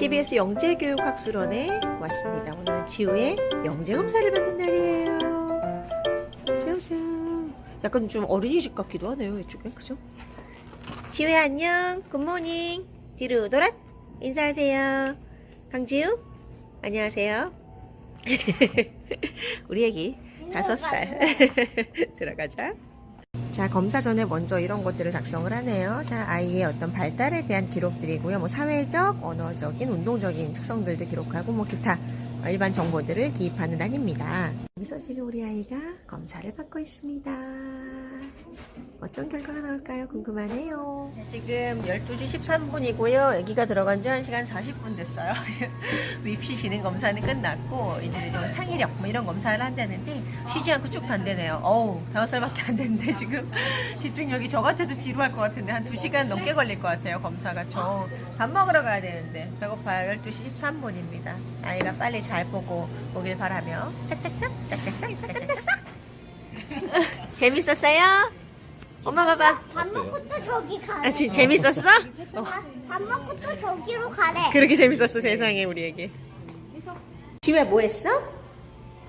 CBS 영재교육학술원에 왔습니다. 오늘은 지우의 영재검사를 받는 날이에요. 오세요. 약간 좀 어린이집 같기도 하네요, 이쪽에. 그죠? 지우야, 안녕. 굿모닝. 뒤로 돌아. 인사하세요. 강지우. 안녕하세요. 우리 애기 5살. 들어가자. 자, 검사 전에 먼저 이런 것들을 작성을 하네요. 자, 아이의 어떤 발달에 대한 기록들이고요. 뭐 사회적, 언어적인, 운동적인 특성들도 기록하고 뭐 기타 일반 정보들을 기입하는 단입니다. 여기서 지금 우리 아이가 검사를 받고 있습니다. 어떤 결과가 나올까요? 궁금하네요. 자, 지금 12시 13분이고요. 아기가 들어간 지 1시간 40분 됐어요. 위피 기능 검사는 끝났고 이제 좀 창의력 뭐 이런 검사를 한다는데 쉬지 않고 쭉 간대네요. 어우, 5살밖에 안 됐는데 지금 집중력이 저 같아도 지루할 것 같은데 한 2시간 넘게 걸릴 것 같아요. 검사가. 저 밥 먹으러 가야 되는데 배고파요. 12시 13분입니다. 아이가 빨리 잘 보고 오길 바라며 짝짝짝 짝짝짝. 재밌었어요? 엄마 봐봐. 밥 먹고 또 저기 가래. 재밌었어? 밥 먹고 또 저기로 가래. 그렇게 재밌었어, 세상에, 우리 애기. 지우야, 뭐 했어?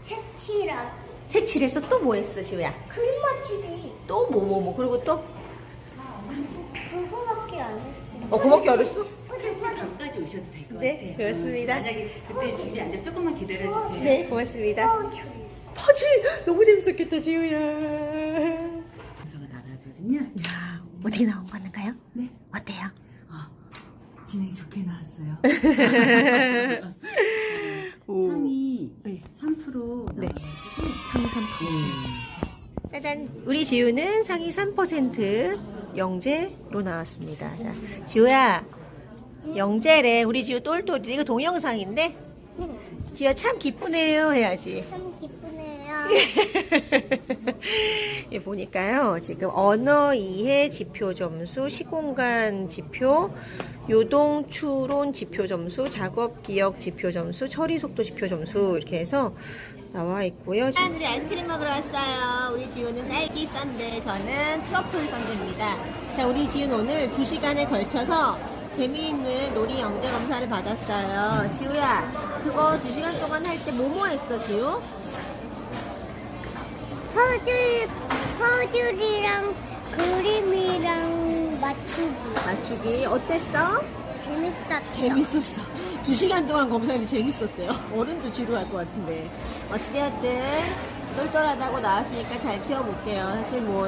색칠하고 색칠했어? 또 뭐 했어, 지우야? 그림 맞추기. 또 뭐. 그리고 또? 그거밖에 안 했어. 그거밖에 안 했어? 까지 오셔도 될 것 네, 같아요. 그렇습니다. 만약에 그때 준비 안 되면 조금만 기다려주세요. 네, 고맙습니다. 퍼즐! 너무 재밌었겠다, 지우야. 검사가 나가거든요. 야, 어떻게 나온 거는가요? 네. 어때요? 진행이 좋게 나왔어요. 오. 상이 네. 3% 네. 나와가지고 상위 3%. 짜잔! 우리 지우는 상위 3% 영재로 나왔습니다. 자, 지우야, 영재래. 우리 지우 똘똘이. 이거 동영상인데? 지우야, 참 기쁘네요. 해야지. 참 기쁘네요. 예, 보니까요. 지금 언어 이해 지표 점수, 시공간 지표, 요동 추론 지표 점수, 작업 기억 지표 점수, 처리 속도 지표 점수 이렇게 해서 나와 있고요. 우리 아이스크림 먹으러 왔어요. 우리 지우는 딸기 썬데, 저는 트러플 썬데입니다. 자, 우리 지우는 오늘 2시간에 걸쳐서 재미있는 놀이 영재 검사를 받았어요. 지우야, 그거 2시간 동안 할 때 뭐뭐 했어, 지우? 퍼즐이랑 그림이랑 맞추기. 어땠어? 재밌었다. 재밌었어. 2시간 동안 검사했는데 재밌었대요. 어른도 지루할 것 같은데. 어찌되었든 똘똘하다고 나왔으니까 잘 키워볼게요. 사실 뭐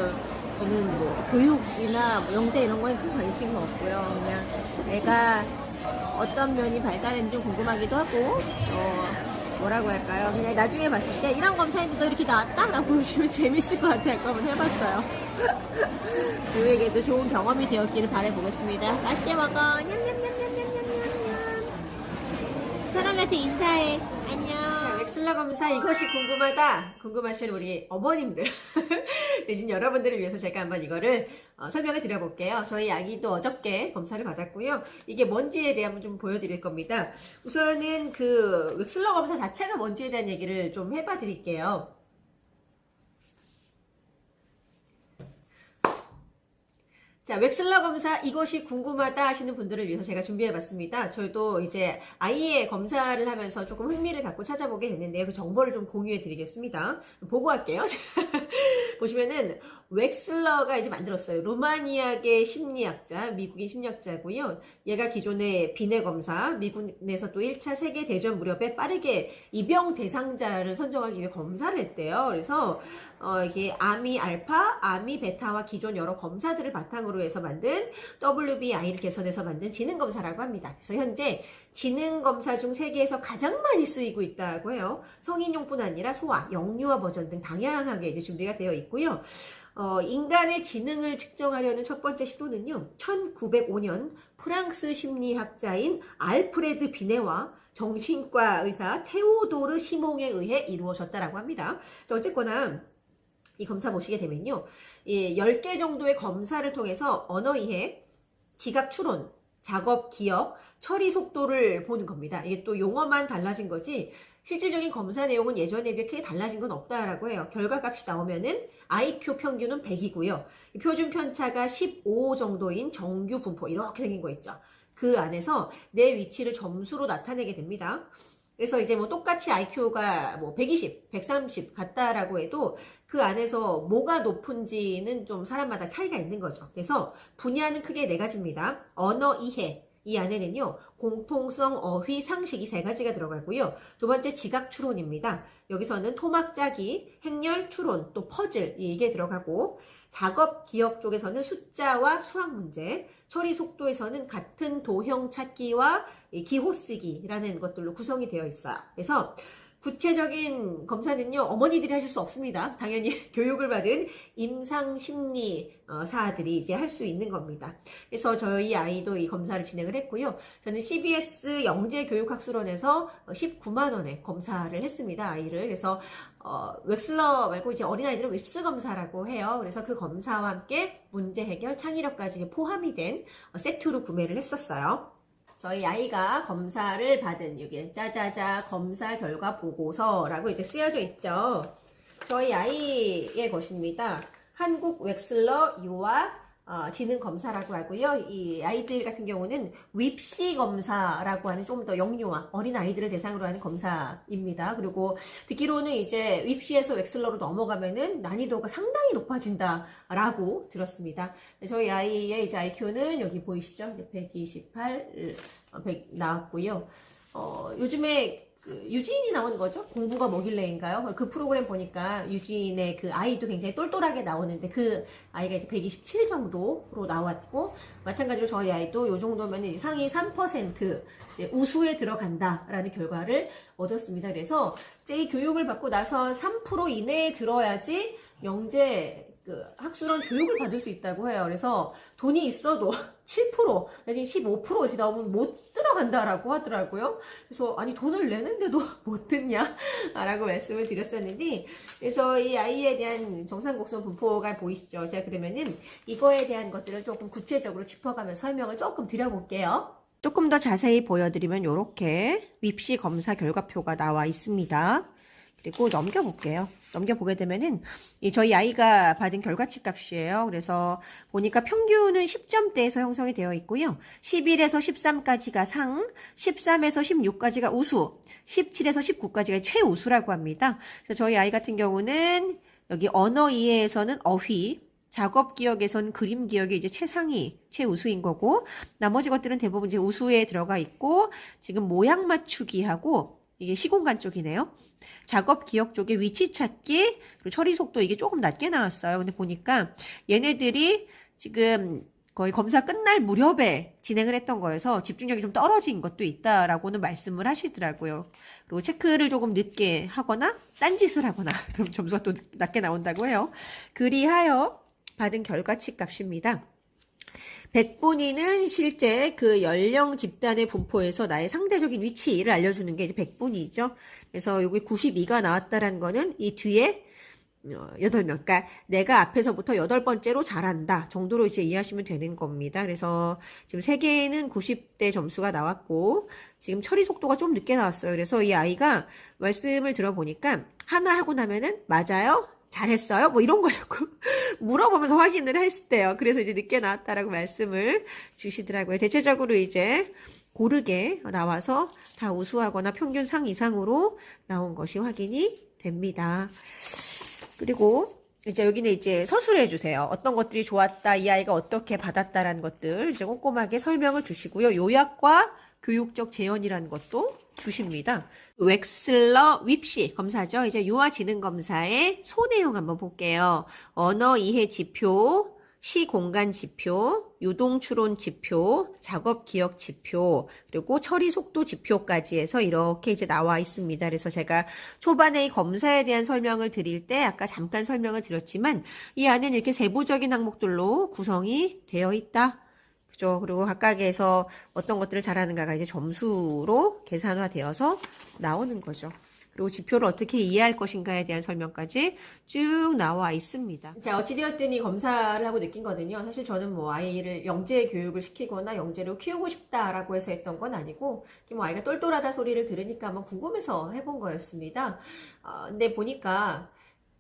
저는 뭐 교육이나 뭐 영재 이런 거에 큰 관심은 없고요. 그냥 애가 어떤 면이 발달했는지 궁금하기도 하고 뭐라고 할까요? 그냥 나중에 봤을 때 이런 검사했는데 너 이렇게 나왔다? 라고 보시면 재밌을 것 같아요. 한번 해봤어요. 교육에도 좋은 경험이 되었기를 바라보겠습니다. 맛있게 먹어. 냠냠냠냠냠냠냠. 사람한테 인사해. 안녕. 엑슬러 검사 이것이 궁금하다. 궁금하신 우리 어머님들 내진 여러분들을 위해서 제가 한번 이거를 설명해 드려볼게요. 저희 아기도 어저께 검사를 받았고요. 이게 뭔지에 대한 좀 보여드릴 겁니다. 우선은 그 엑슬러 검사 자체가 뭔지에 대한 얘기를 좀 해봐 드릴게요. 자, 웩슬러 검사 이것이 궁금하다 하시는 분들을 위해서 제가 준비해봤습니다. 저희도 이제 아이의 검사를 하면서 조금 흥미를 갖고 찾아보게 됐는데요. 그 정보를 좀 공유해드리겠습니다. 보고할게요. 보시면은 웩슬러가 이제 만들었어요. 루마니아계 심리학자, 미국인 심리학자고요. 얘가 기존의 비뇌 검사, 미국에서 또 1차 세계대전 무렵에 빠르게 입영 대상자를 선정하기 위해 검사를 했대요. 그래서 이게 아미 알파, 아미 베타와 기존 여러 검사들을 바탕으로 해서 만든 WBI를 개선해서 만든 지능검사라고 합니다. 그래서 현재 지능검사 중 세계에서 가장 많이 쓰이고 있다고 해요. 성인용뿐 아니라 소아, 영유아 버전 등 다양하게 이제 준비가 되어 있고요. 인간의 지능을 측정하려는 첫 번째 시도는요, 1905년 프랑스 심리학자인 알프레드 비네와 정신과 의사 테오도르 시몽에 의해 이루어졌다라고 합니다. 자, 어쨌거나 이 검사 보시게 되면요, 10개 정도의 검사를 통해서 언어 이해, 지각 추론, 작업 기억, 처리 속도를 보는 겁니다. 이게 또 용어만 달라진 거지 실질적인 검사 내용은 예전에 비해 크게 달라진 건 없다라고 해요. 결과값이 나오면은 IQ 평균은 100이고요. 표준 편차가 15 정도인 정규 분포 이렇게 생긴 거 있죠. 그 안에서 내 위치를 점수로 나타내게 됩니다. 그래서 이제 뭐 똑같이 IQ가 뭐 120, 130 같다라고 해도 그 안에서 뭐가 높은지는 좀 사람마다 차이가 있는 거죠. 그래서 분야는 크게 네 가지입니다. 언어 이해. 이 안에는요, 공통성, 어휘, 상식 이 세 가지가 들어가고요. 두 번째 지각 추론입니다. 여기서는 토막 짜기, 행렬 추론, 또 퍼즐 이게 들어가고, 작업 기억 쪽에서는 숫자와 수학 문제, 처리 속도에서는 같은 도형 찾기와 기호 쓰기라는 것들로 구성이 되어 있어요. 그래서 구체적인 검사는요, 어머니들이 하실 수 없습니다. 당연히 교육을 받은 임상심리사들이 이제 할 수 있는 겁니다. 그래서 저희 아이도 이 검사를 진행을 했고요. 저는 CBS 영재교육학술원에서 19만 원에 검사를 했습니다. 아이를. 그래서 웩슬러 말고 이제 어린아이들은 웩스 검사라고 해요. 그래서 그 검사와 함께 문제 해결, 창의력까지 이제 포함이 된 세트로 구매를 했었어요. 저희 아이가 검사를 받은 여기 짜자자 검사 결과 보고서라고 이제 쓰여져 있죠. 저희 아이의 것입니다. 한국 웩슬러 유아 지능 검사라고 하고요. 이 아이들 같은 경우는 윕시 검사라고 하는 좀 더 영유아 어린 아이들을 대상으로 하는 검사입니다. 그리고 듣기로는 이제 윕시에서 웩슬러로 넘어가면은 난이도가 상당히 높아진다라고 들었습니다. 저희 아이의 이제 IQ는 여기 보이시죠? 128, 100 나왔고요. 요즘에 유진이 나오는 거죠? 공부가 뭐길래인가요? 그 프로그램 보니까 유진의 그 아이도 굉장히 똘똘하게 나오는데 그 아이가 이제 127 정도로 나왔고, 마찬가지로 저희 아이도 요 정도면 상위 3% 이제 우수에 들어간다라는 결과를 얻었습니다. 그래서 이제 이 교육을 받고 나서 3% 이내에 들어야지 영재 학술원 교육을 받을 수 있다고 해요. 그래서 돈이 있어도 7%, 내지 15% 이렇게 나오면 못 들어간다라고 하더라고요. 그래서 아니 돈을 내는데도 못 듣냐? 라고 말씀을 드렸었는데, 그래서 이 아이에 대한 정상곡선 분포가 보이시죠? 제가 그러면은 이거에 대한 것들을 조금 구체적으로 짚어가면서 설명을 조금 드려볼게요. 조금 더 자세히 보여드리면 이렇게 윕시 검사 결과표가 나와 있습니다. 그리고 넘겨볼게요. 넘겨보게 되면은 저희 아이가 받은 결과치 값이에요. 그래서 보니까 평균은 10점대에서 형성이 되어 있고요. 11에서 13까지가 상, 13에서 16까지가 우수, 17에서 19까지가 최우수라고 합니다. 그래서 저희 아이 같은 경우는 여기 언어 이해에서는 어휘, 작업 기억에서는 그림 기억이 이제 최상위, 최우수인 거고, 나머지 것들은 대부분 이제 우수에 들어가 있고, 지금 모양 맞추기하고 이게 시공간 쪽이네요. 작업 기억 쪽에 위치 찾기, 그리고 처리 속도 이게 조금 낮게 나왔어요. 근데 보니까 얘네들이 지금 거의 검사 끝날 무렵에 진행을 했던 거여서 집중력이 좀 떨어진 것도 있다라고는 말씀을 하시더라고요. 그리고 체크를 조금 늦게 하거나 딴짓을 하거나 그럼 점수가 또 낮게 나온다고 해요. 그리하여 받은 결과치 값입니다. 100분위는 실제 그 연령 집단의 분포에서 나의 상대적인 위치를 알려주는 게 이제 100분위죠. 그래서 여기 92가 나왔다라는 거는 이 뒤에 8명, 그러니까 내가 앞에서부터 8번째로 잘한다 정도로 이제 이해하시면 되는 겁니다. 그래서 지금 3개는 90대 점수가 나왔고, 지금 처리 속도가 좀 늦게 나왔어요. 그래서 이 아이가 말씀을 들어보니까 하나 하고 나면은 맞아요? 잘했어요? 뭐 이런 걸 자꾸 물어보면서 확인을 했대요. 그래서 이제 늦게 나왔다라고 말씀을 주시더라고요. 대체적으로 이제 고르게 나와서 다 우수하거나 평균 상 이상으로 나온 것이 확인이 됩니다. 그리고 이제 여기는 이제 서술해 주세요. 어떤 것들이 좋았다, 이 아이가 어떻게 받았다라는 것들 이제 꼼꼼하게 설명을 주시고요. 요약과 교육적 재현이라는 것도 주십니다. 웩슬러 윕시 검사죠. 이제 유아 지능 검사의 소내용 한번 볼게요. 언어 이해 지표, 시 공간 지표, 유동 추론 지표, 작업 기억 지표, 그리고 처리 속도 지표까지 해서 이렇게 이제 나와 있습니다. 그래서 제가 초반에 이 검사에 대한 설명을 드릴 때 아까 잠깐 설명을 드렸지만 이 안에는 이렇게 세부적인 항목들로 구성이 되어 있다. 그죠? 그리고 각각에서 어떤 것들을 잘하는가가 이제 점수로 계산화되어서 나오는 거죠. 그리고 지표를 어떻게 이해할 것인가에 대한 설명까지 쭉 나와 있습니다. 자, 어찌되었든 이 검사를 하고 느낀 거는요. 사실 저는 뭐 아이를 영재 교육을 시키거나 영재로 키우고 싶다라고 해서 했던 건 아니고, 뭐 아이가 똘똘하다 소리를 들으니까 한번 궁금해서 해본 거였습니다. 근데 보니까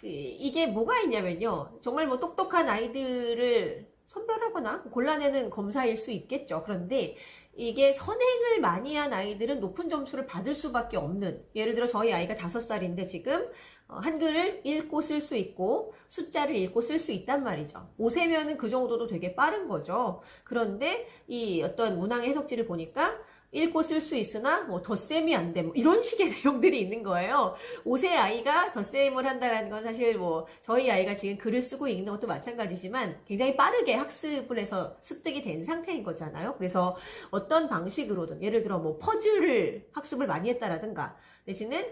이게 뭐가 있냐면요. 정말 뭐 똑똑한 아이들을 선별하거나 골라내는 검사일 수 있겠죠. 그런데 이게 선행을 많이 한 아이들은 높은 점수를 받을 수밖에 없는, 예를 들어 저희 아이가 5살인데 지금 한글을 읽고 쓸 수 있고 숫자를 읽고 쓸 수 있단 말이죠. 5세면은 그 정도도 되게 빠른 거죠. 그런데 이 어떤 문항 해석지를 보니까 읽고 쓸 수 있으나 뭐 덧셈이 안 돼. 뭐 이런 식의 내용들이 있는 거예요. 5세 아이가 덧셈을 한다는 건 사실 뭐 저희 아이가 지금 글을 쓰고 읽는 것도 마찬가지지만 굉장히 빠르게 학습을 해서 습득이 된 상태인 거잖아요. 그래서 어떤 방식으로든 예를 들어 뭐 퍼즐을 학습을 많이 했다라든가 내지는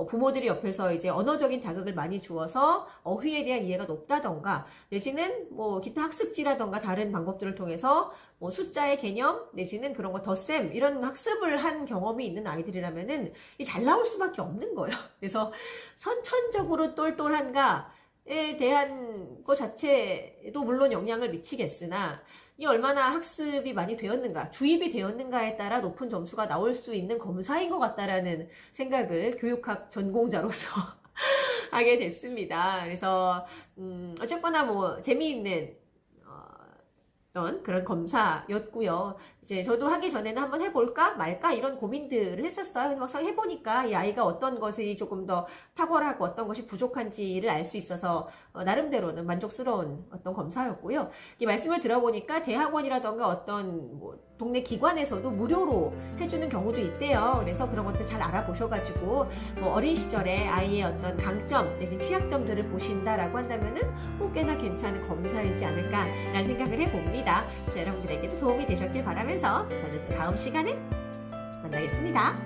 부모들이 옆에서 이제 언어적인 자극을 많이 주어서 어휘에 대한 이해가 높다던가 내지는 뭐 기타 학습지라던가 다른 방법들을 통해서 뭐 숫자의 개념 내지는 그런 거 덧셈 이런 학습을 한 경험이 있는 아이들이라면은 잘 나올 수밖에 없는 거예요. 그래서 선천적으로 똘똘한가에 대한 것 자체도 물론 영향을 미치겠으나 이 얼마나 학습이 많이 되었는가, 주입이 되었는가에 따라 높은 점수가 나올 수 있는 검사인 것 같다라는 생각을 교육학 전공자로서 하게 됐습니다. 그래서 어쨌거나 뭐 재미있는 그런 검사였고요. 이제 저도 하기 전에는 한번 해볼까 말까 이런 고민들을 했었어요. 막상 해보니까 이 아이가 어떤 것이 조금 더 탁월하고 어떤 것이 부족한지를 알 수 있어서 나름대로는 만족스러운 어떤 검사였고요. 이 말씀을 들어보니까 대학원이라던가 어떤 뭐 동네 기관에서도 무료로 해주는 경우도 있대요. 그래서 그런 것들 잘 알아보셔가지고 뭐 어린 시절에 아이의 어떤 강점 내지 취약점들을 보신다라고 한다면은 꽤나 괜찮은 검사이지 않을까라는 생각을 해봅니다. 자, 여러분들에게도 도움이 되셨길 바라면서 저는 또 다음 시간에 만나겠습니다.